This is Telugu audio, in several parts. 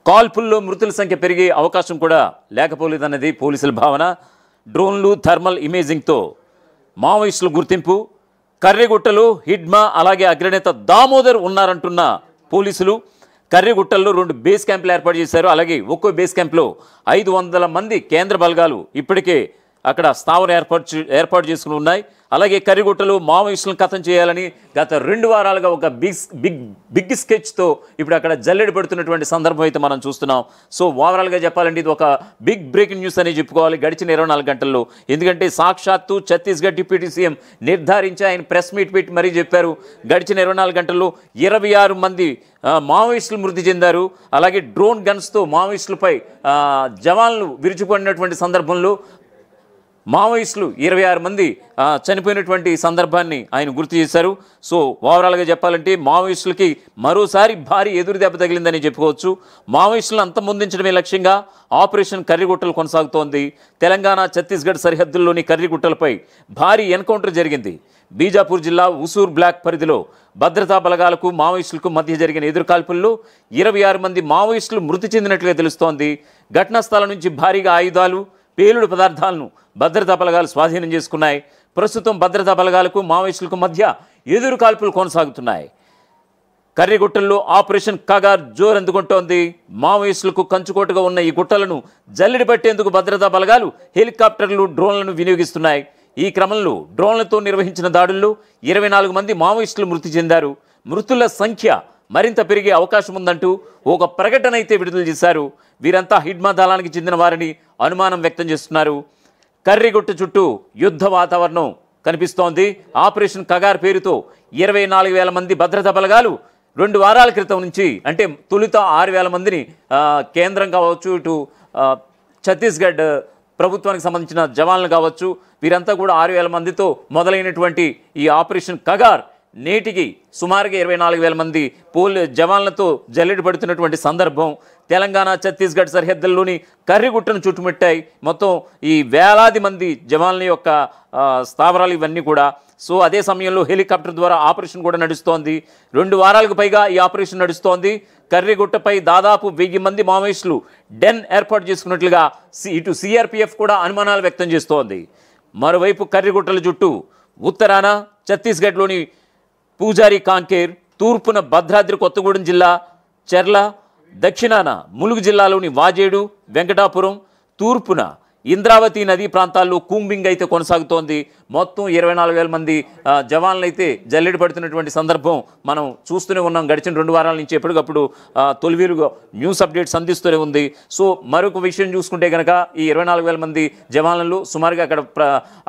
కాల్పుల్లో మృతుల సంఖ్య పెరిగే అవకాశం కూడా లేకపోలేదన్నది పోలీసుల భావన. డ్రోన్లు, థర్మల్ ఇమేజింగ్తో మావోయిస్టుల గుర్తింపు. కర్రెగుట్టలో హిడ్మా అలాగే అగ్రనేత దామోదర్ ఉన్నారంటున్న పోలీసులు. కర్రెగుట్టల్లో 2 బేస్ క్యాంపులు ఏర్పాటు చేశారు. అలాగే ఒక్కో బేస్ క్యాంప్లో 500 మంది కేంద్ర బలగాలు ఇప్పటికే అక్కడ స్థావరం ఏర్పాటు చేసుకుని ఉన్నాయి. అలాగే కర్రెగుట్టలో మావోయిస్టులను ఖతం చేయాలని గత 2 వారాలుగా ఒక బిగ్ స్కెచ్తో ఇప్పుడు అక్కడ జల్లెడ పడుతున్నటువంటి సందర్భం అయితే మనం చూస్తున్నాం. సో ఓవరాల్గా చెప్పాలంటే ఇది ఒక బిగ్ బ్రేకింగ్ న్యూస్ అని చెప్పుకోవాలి గడిచిన 24 గంటల్లో. ఎందుకంటే సాక్షాత్తు ఛత్తీస్గఢ్ డిప్యూటీ సీఎం నిర్ధారించి ఆయన ప్రెస్ మీట్ పెట్టి మరీ చెప్పారు. గడిచిన 24 గంటల్లో 26 మంది మావోయిస్టులు మృతి చెందారు. అలాగే డ్రోన్ గన్స్తో మావోయిస్టులపై జవాన్లు విరుచుకుపడినటువంటి సందర్భంలో మావోయిస్టులు 26 మంది చనిపోయినటువంటి సందర్భాన్ని ఆయన గుర్తు చేశారు. సో ఓవరాల్గా చెప్పాలంటే మావోయిస్టులకి మరోసారి భారీ ఎదురు దెబ్బ తగిలిందని చెప్పుకోవచ్చు. మావోయిస్టులను అంతమొందించడమే లక్ష్యంగా ఆపరేషన్ కర్రెగుట్టలు కొనసాగుతోంది. తెలంగాణ, ఛత్తీస్గఢ్ సరిహద్దుల్లోని కర్రెగుట్టలపై భారీ ఎన్కౌంటర్ జరిగింది. బీజాపూర్ జిల్లా ఉసూర్ బ్లాక్ పరిధిలో భద్రతా బలగాలకు మావోయిస్టులకు మధ్య జరిగిన ఎదురుకాల్పుల్లో 26 మంది మావోయిస్టులు మృతి చెందినట్లుగా తెలుస్తోంది. ఘటనా స్థలం నుంచి భారీగా ఆయుధాలు, పేలుడు పదార్థాలను భద్రతా బలగాలు స్వాధీనం చేసుకున్నాయి. ప్రస్తుతం భద్రతా బలగాలకు మావోయిస్టులకు మధ్య ఎదురు కాల్పులు కొనసాగుతున్నాయి. కర్రెగుట్టల్లో ఆపరేషన్ కగార్ జోరందుకుంటోంది. మావోయిస్టులకు కంచుకోటగా ఉన్న ఈ గుట్టలను జల్లెడి పట్టేందుకు భద్రతా బలగాలు హెలికాప్టర్లు, డ్రోన్లను వినియోగిస్తున్నాయి. ఈ క్రమంలో డ్రోన్లతో నిర్వహించిన దాడుల్లో 24 మంది మావోయిస్టులు మృతి చెందారు. మృతుల సంఖ్య మరింత పెరిగే అవకాశం ఉందంటూ ఒక ప్రకటన అయితే విడుదల చేశారు. వీరంతా హిడ్మా దళానికి చెందిన వారిని అనుమానం వ్యక్తం చేస్తున్నారు. కర్రెగుట్ట చుట్టూ యుద్ధ వాతావరణం కనిపిస్తోంది. ఆపరేషన్ కగార్ పేరుతో 24,000 మంది భద్రతా బలగాలు 2 వారాల క్రితం నుంచి, అంటే తొలుత 6,000 మందిని కేంద్రం కావచ్చు, ఇటు ఛత్తీస్గఢ్ ప్రభుత్వానికి సంబంధించిన జవాన్లు కావచ్చు, వీరంతా కూడా 6,000 మందితో మొదలైనటువంటి ఈ ఆపరేషన్ కగార్ నేటికి సుమారుగా 24,000 మంది జవాన్లతో జల్లెడ పడుతున్నటువంటి సందర్భం. తెలంగాణ, ఛత్తీస్గఢ్ సరిహద్దుల్లోని కర్రెగుట్టను చుట్టుముట్టాయి మొత్తం ఈ వేలాది మంది జవాన్ల యొక్క స్థావరాలు ఇవన్నీ కూడా. సో అదే సమయంలో హెలికాప్టర్ ద్వారా ఆపరేషన్ కూడా నడుస్తోంది. 2 వారాలకు పైగా ఈ ఆపరేషన్ నడుస్తోంది. కర్రెగుట్టపై దాదాపు 1000 మంది మావోయిస్టులు డెన్ ఏర్పాటు చేసుకున్నట్లుగా ఇటు సిఆర్పిఎఫ్ కూడా అనుమానాలు వ్యక్తం చేస్తోంది. మరోవైపు కర్రెగుట్టల చుట్టూ ఉత్తరాన ఛత్తీస్గఢ్లోని పూజారి కాంకేర్, తూర్పున భద్రాద్రి కొత్తగూడెం జిల్లా చెర్ల, దక్షిణాన ములుగు జిల్లాలోని వాజేడు, వెంకటాపురం, తూర్పున ఇంద్రావతి నదీ ప్రాంతాల్లో కూంబింగ్ అయితే కొనసాగుతోంది. మొత్తం 24,000 మంది జవాన్లు అయితే జల్లెడ పడుతున్నటువంటి సందర్భం మనం చూస్తూనే ఉన్నాం. గడిచిన 2 వారాల నుంచి ఎప్పటికప్పుడు తొలివీలుగా న్యూస్ అప్డేట్స్ అందిస్తూనే ఉంది. సో మరొక విషయం చూసుకుంటే కనుక ఈ 24,000 మంది జవాన్లు సుమారుగా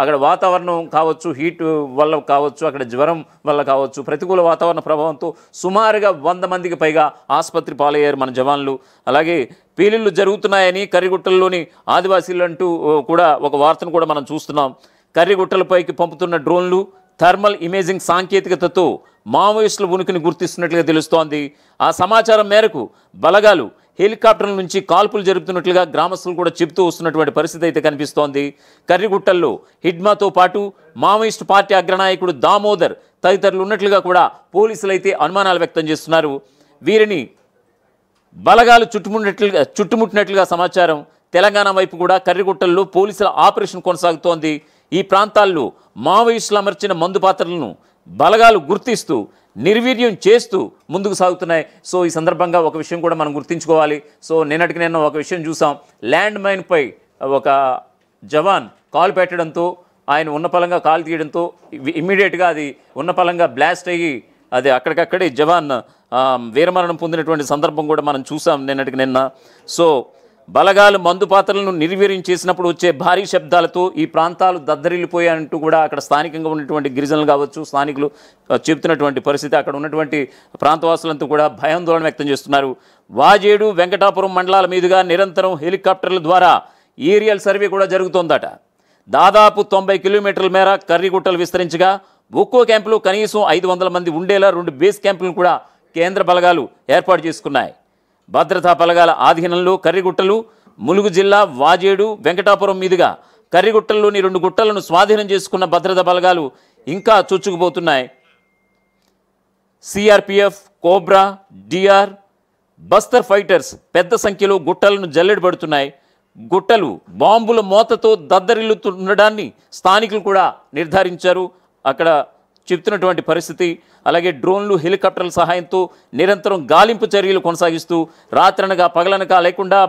అక్కడ వాతావరణం కావచ్చు, హీట్ వల్ల కావచ్చు, అక్కడ జ్వరం వల్ల కావచ్చు, ప్రతికూల వాతావరణ ప్రభావంతో సుమారుగా 100 మందికి పైగా ఆసుపత్రి పాలయ్యారు మన జవాన్లు. అలాగే పేలుళ్లు జరుగుతున్నాయని కర్రెగుట్టల్లోని ఆదివాసీలు అంటూ కూడా ఒక వార్తను కూడా మనం చూస్తున్నాం. కర్రెగుట్టలపైకి పంపుతున్న డ్రోన్లు, థర్మల్ ఇమేజింగ్ సాంకేతికతతో మావోయిస్టుల ఉనికిని గుర్తిస్తున్నట్లుగా తెలుస్తోంది. ఆ సమాచారం మేరకు బలగాలు హెలికాప్టర్ల నుంచి కాల్పులు జరుపుతున్నట్లుగా గ్రామస్తులు కూడా చెబుతూ వస్తున్నటువంటి పరిస్థితి అయితే కనిపిస్తోంది. కర్రెగుట్టల్లో హిడ్మాతో పాటు మావోయిస్టు పార్టీ అగ్రనాయకుడు దామోదర్ తదితరులు ఉన్నట్లుగా కూడా పోలీసులు అయితే అనుమానాలు వ్యక్తం చేస్తున్నారు. వీరిని బలగాలు చుట్టుముట్టినట్లుగా సమాచారం. తెలంగాణ వైపు కూడా కర్రెగుట్టల్లో పోలీసుల ఆపరేషన్ కొనసాగుతోంది. ఈ ప్రాంతాల్లో మావోయిస్టులు అమర్చిన మందు పాత్రలను బలగాలు గుర్తిస్తూ నిర్వీర్యం చేస్తూ ముందుకు సాగుతున్నాయి. సో ఈ సందర్భంగా ఒక విషయం కూడా మనం గుర్తించుకోవాలి. సో నిన్నటికి నిన్న ఒక విషయం చూసాం. ల్యాండ్ మైన్పై ఒక జవాన్ కాలు పెట్టడంతో, ఆయన ఉన్నపలంగా కాలు తీయడంతో ఇమ్మీడియట్గా అది ఉన్నపలంగా బ్లాస్ట్ అయ్యి అది అక్కడికక్కడే జవాన్ వీరమరణం పొందినటువంటి సందర్భం కూడా మనం చూసాం నిన్నటికి నిన్న. సో బలగాలు మందు పాత్రలను నిర్వీర్యం చేసినప్పుడు వచ్చే భారీ శబ్దాలతో ఈ ప్రాంతాలు దద్దరిల్లిపోయాయంటూ కూడా అక్కడ స్థానికంగా ఉన్నటువంటి గిరిజనులు కావచ్చు, స్థానికులు చెబుతున్నటువంటి పరిస్థితి. అక్కడ ఉన్నటువంటి ప్రాంతవాసులంతా కూడా భయాందోళన వ్యక్తం చేస్తున్నారు. వాజేడు, వెంకటాపురం మండలాల మీదుగా నిరంతరం హెలికాప్టర్ల ద్వారా ఏరియల్ సర్వే కూడా జరుగుతోందట. దాదాపు 90 కిలోమీటర్ల మేర కర్రెగుట్టలు విస్తరించగా ఒక్కో క్యాంపులో కనీసం 500 మంది ఉండేలా 2 బేస్ క్యాంపులను కూడా కేంద్ర బలగాలు ఏర్పాటు చేసుకున్నాయి. భద్రతా బలగాల ఆధీనంలో కర్రెగుట్టలు, ములుగు జిల్లా వాజేడు, వెంకటాపురం మీదుగా కర్రెగుట్టల్లోని 2 గుట్టలను స్వాధీనం చేసుకున్న భద్రతా బలగాలు ఇంకా చొచ్చుకుపోతున్నాయి. CRPF, cobra, DR, Bastar fighters పెద్ద సంఖ్యలో గుట్టలను జల్లెడబడుతున్నాయి. గుట్టలు బాంబుల మోతతో దద్దరిల్లుతుండడాన్ని స్థానికులు కూడా నిర్ధారించారు. అక్కడ చెప్తున్నటువంటి పరిస్థితి. అలాగే డ్రోన్లు, హెలికాప్టర్ల సహాయంతో నిరంతరం గాలింపు చర్యలు కొనసాగిస్తూ రాత్రనగా పగలనగా లేకుండా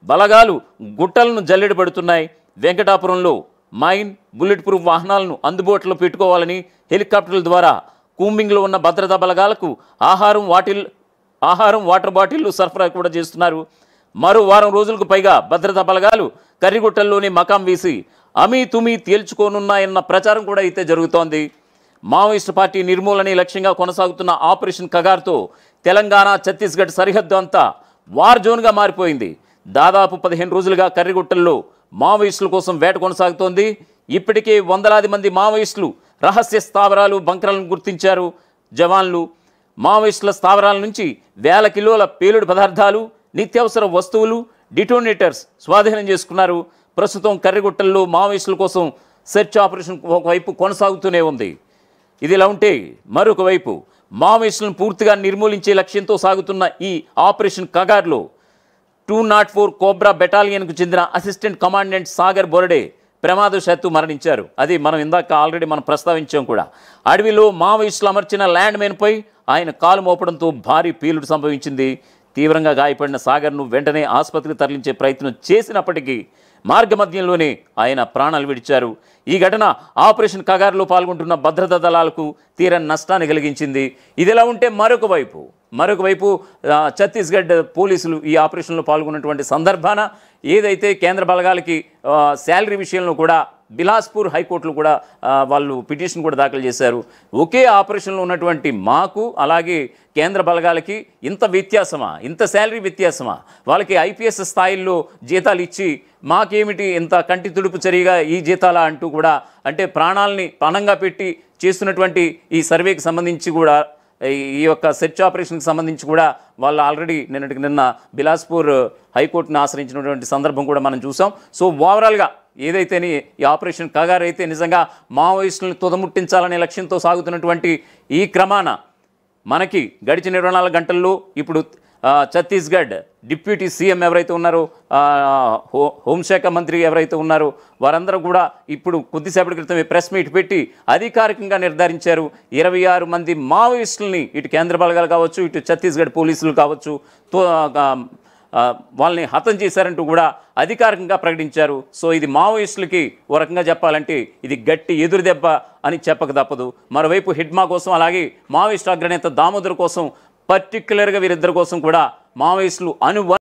బలగాలు గుట్టలను జల్లెడబడుతున్నాయి. వెంకటాపురంలో మైన్, బుల్లెట్ ప్రూఫ్ వాహనాలను అందుబాటులో పెట్టుకోవాలని హెలికాప్టర్ల ద్వారా కూంబింగ్లో ఉన్న భద్రతా బలగాలకు ఆహారం, వాటర్ బాటిళ్లు సరఫరా కూడా చేస్తున్నారు. మరో వారం రోజులకు పైగా భద్రతా బలగాలు కర్రిగుట్టల్లోనే మకాం వేసి అమీ తుమీ తేల్చుకోనున్నాయన్న ప్రచారం కూడా అయితే జరుగుతోంది. మావోయిస్టు పార్టీ నిర్మూలనే లక్ష్యంగా కొనసాగుతున్న ఆపరేషన్ కగార్తో తెలంగాణ, ఛత్తీస్గఢ్ సరిహద్దు అంతా వార్ జోన్గా మారిపోయింది. దాదాపు 15 రోజులుగా కర్రిగుట్టల్లో మావోయిస్టుల కోసం వేట కొనసాగుతోంది. ఇప్పటికే వందలాది మంది మావోయిస్టులు రహస్య స్థావరాలు, బంకరాలను గుర్తించారు జవాన్లు. మావోయిస్టుల స్థావరాల నుంచి వేల కిలోల పేలుడు పదార్థాలు, నిత్యావసర వస్తువులు, డిటోనేటర్స్ స్వాధీనం చేసుకున్నారు. ప్రస్తుతం కర్రిగుట్టల్లో మావోయిస్టుల కోసం సెర్చ్ ఆపరేషన్ ఒకవైపు కొనసాగుతూనే ఉంది. ఇదిలా ఉంటే మరొక వైపు మావోయిస్టులను పూర్తిగా నిర్మూలించే లక్ష్యంతో సాగుతున్న ఈ ఆపరేషన్ కగార్లో 204 కోబ్రా బెటాలియన్కు చెందిన అసిస్టెంట్ కమాండెంట్ సాగర్ బొరడే ప్రమాదవశాత్తు మరణించారు. అది మనం ఇందాక ఆల్రెడీ ప్రస్తావించాం కూడా. అడవిలో మావోయిస్టులు అమర్చిన ల్యాండ్ మైన్పై ఆయన కాలు మోపడంతో భారీ పేలుడు సంభవించింది. తీవ్రంగా గాయపడిన సాగర్ను వెంటనే ఆసుపత్రికి తరలించే ప్రయత్నం చేసినప్పటికీ మార్గమధ్యంలోనే ఆయన ప్రాణాలు విడిచారు. ఈ ఘటన ఆపరేషన్ కగార్లో పాల్గొంటున్న భద్రతా దళాలకు తీరని నష్టాన్ని కలిగించింది. ఇదిలా ఉంటే మరొక వైపు ఛత్తీస్గఢ్ పోలీసులు ఈ ఆపరేషన్లో పాల్గొన్నటువంటి సందర్భాన ఏదైతే కేంద్ర బలగాలకి శాలరీ విషయంలో కూడా బిలాస్పూర్ హైకోర్టులో కూడా వాళ్ళు పిటిషన్ కూడా దాఖలు చేశారు. ఒకే ఆపరేషన్లో ఉన్నటువంటి మాకు అలాగే కేంద్ర బలగాలకి ఇంత వ్యత్యాసమా, ఇంత శాలరీ వ్యత్యాసమా, వాళ్ళకి ఐపీఎస్ స్థాయిల్లో జీతాలు ఇచ్చి మాకేమిటి ఇంత కంటి తుడుపు చర్యగా ఈ జీతాలా అంటూ కూడా, అంటే ప్రాణాలని పణంగా పెట్టి చేస్తున్నటువంటి ఈ సర్వేకి సంబంధించి కూడా, ఈ యొక్క సెర్చ్ ఆపరేషన్కి సంబంధించి కూడా వాళ్ళు ఆల్రెడీ నిన్న బిలాస్పూర్ హైకోర్టును ఆశ్రయించినటువంటి సందర్భం కూడా మనం చూసాం. సో ఓవరాల్గా ఏదైతేని ఈ ఆపరేషన్ కగార్ అయితే నిజంగా మావోయిస్టులను తుదముట్టించాలనే లక్ష్యంతో సాగుతున్నటువంటి ఈ క్రమాన మనకి గడిచిన 24 గంటల్లో ఇప్పుడు ఛత్తీస్గఢ్ డిప్యూటీ సీఎం ఎవరైతే ఉన్నారో, హోంశాఖ మంత్రి ఎవరైతే ఉన్నారో వారందరూ కూడా ఇప్పుడు కొద్దిసేపటి క్రితమే ప్రెస్ మీట్ పెట్టి అధికారికంగా నిర్ధారించారు 26 మంది మావోయిస్టులని ఇటు కేంద్ర బలగాలు కావచ్చు, ఇటు ఛత్తీస్గఢ్ పోలీసులు కావచ్చు వాళ్ళని హతం చేశారంటూ కూడా అధికారికంగా ప్రకటించారు. సో ఇది మావోయిస్టులకి ఓ రకంగా చెప్పాలంటే ఇది గట్టి ఎదురుదెబ్బ అని చెప్పక తప్పదు. మరోవైపు హిడ్మా కోసం అలాగే మావోయిస్టు అగ్రనేత దామోదర్ కోసం పర్టిక్యులర్గా వీరిద్దరి కోసం కూడా మావోయిస్టులు